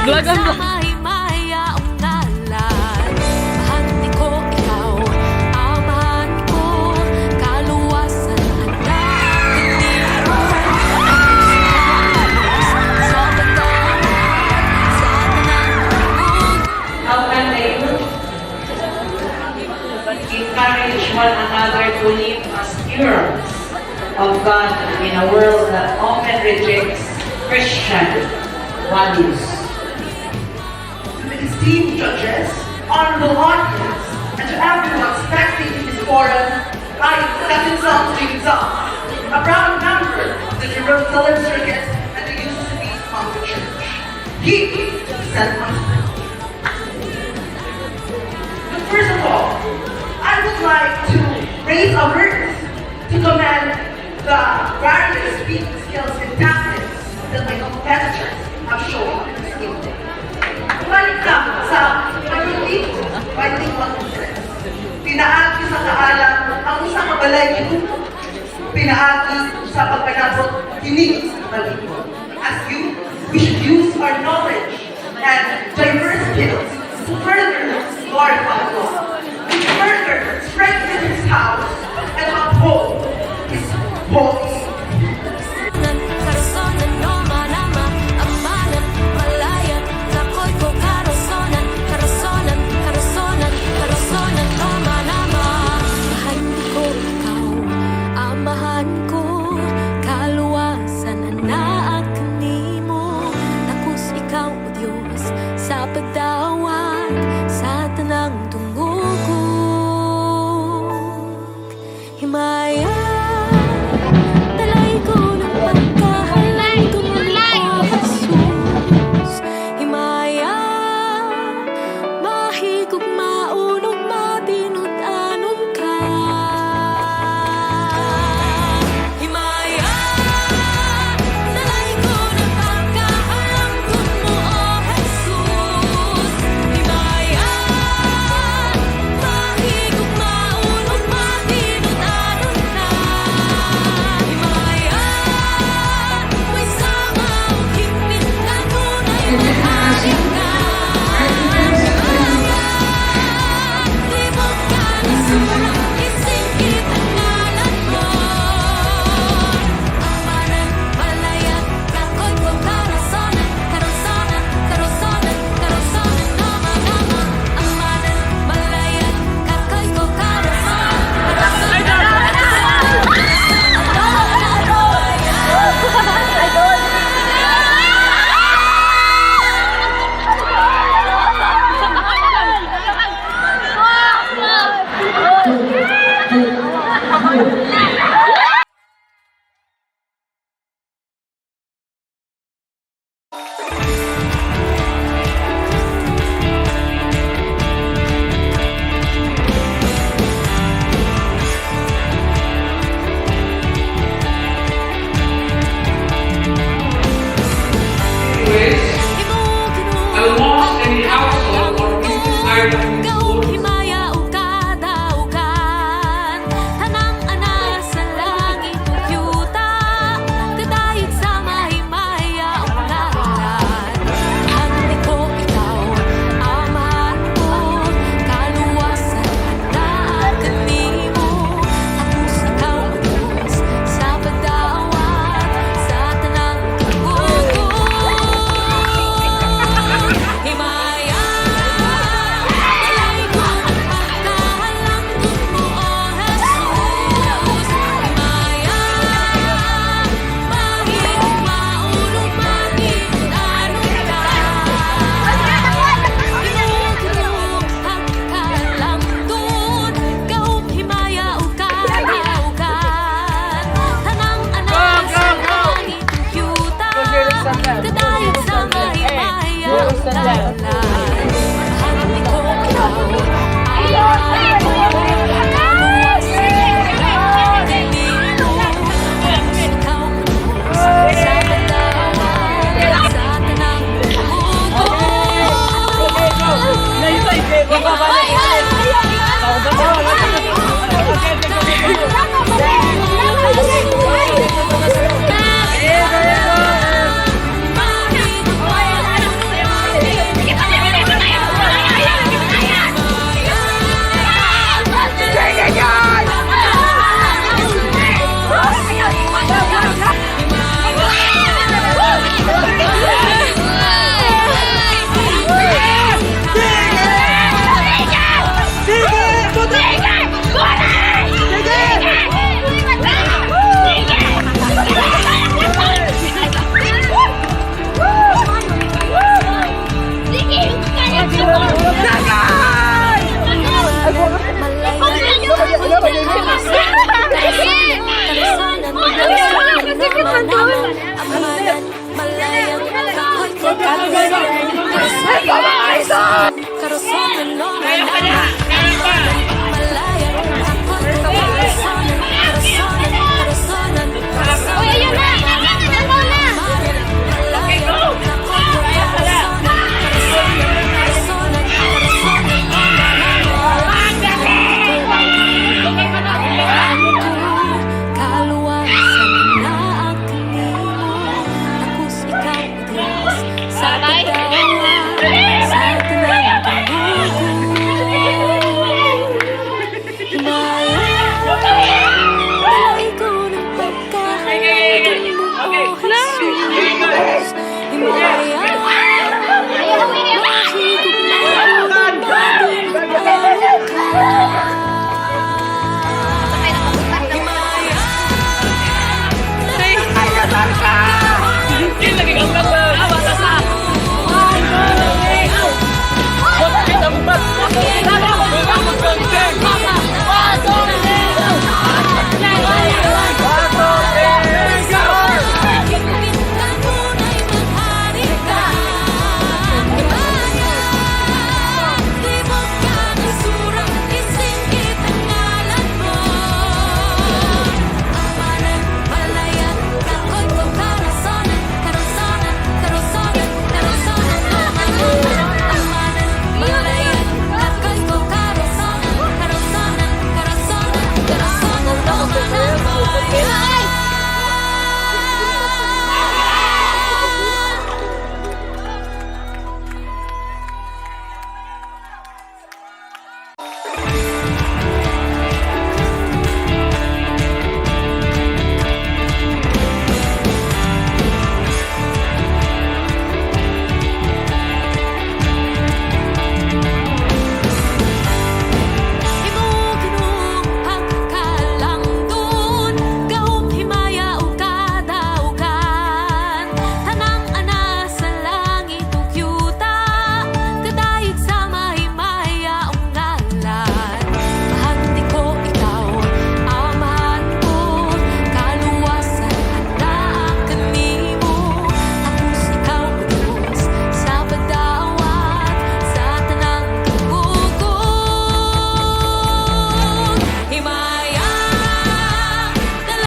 Laglagan mo. Encourage one another to live as stewards of God in a world that often rejects Christian values. To the esteemed judges, honorable audience, and to everyone standing in this forum, I, Captain Psalm a proud member of the Jerusalem Circuit and the UCB Conference Church. He said my But first of all, I would like to raise awareness to commend the various speaking skills and tactics that my competitors have shown this evening. Balik lang sa pag-ibig, fighting confidence. Pinaagi sa kaalam ang isang kabalay pinaagi sa pagpanabot hinig sa balibo. As you, we should use our knowledge and diverse skills to further glorify God. Further strengthen his house and uphold his holy. Sa pagdawat sa tanang tungod himaya, dalay ko ng pagkahalay ko mo, Jesus. Himaya, mahigog maunog matinud-anon ka. Himaya, dalay ko ng pagkahalang ko mo, Jesus. Himaya, mahigog maunog matinud-anon ka. Himaya, may sama o higpit na tunay na aking ka. Himaya, libog ka na surang isingkit ang ngalan mo. Amanan, malaya, kakoy ko karasonan, karosonan, karosonan, karosonan, nama-nama. Amanan, malaya, kakoy ko karasonan, karosonan, karosonan.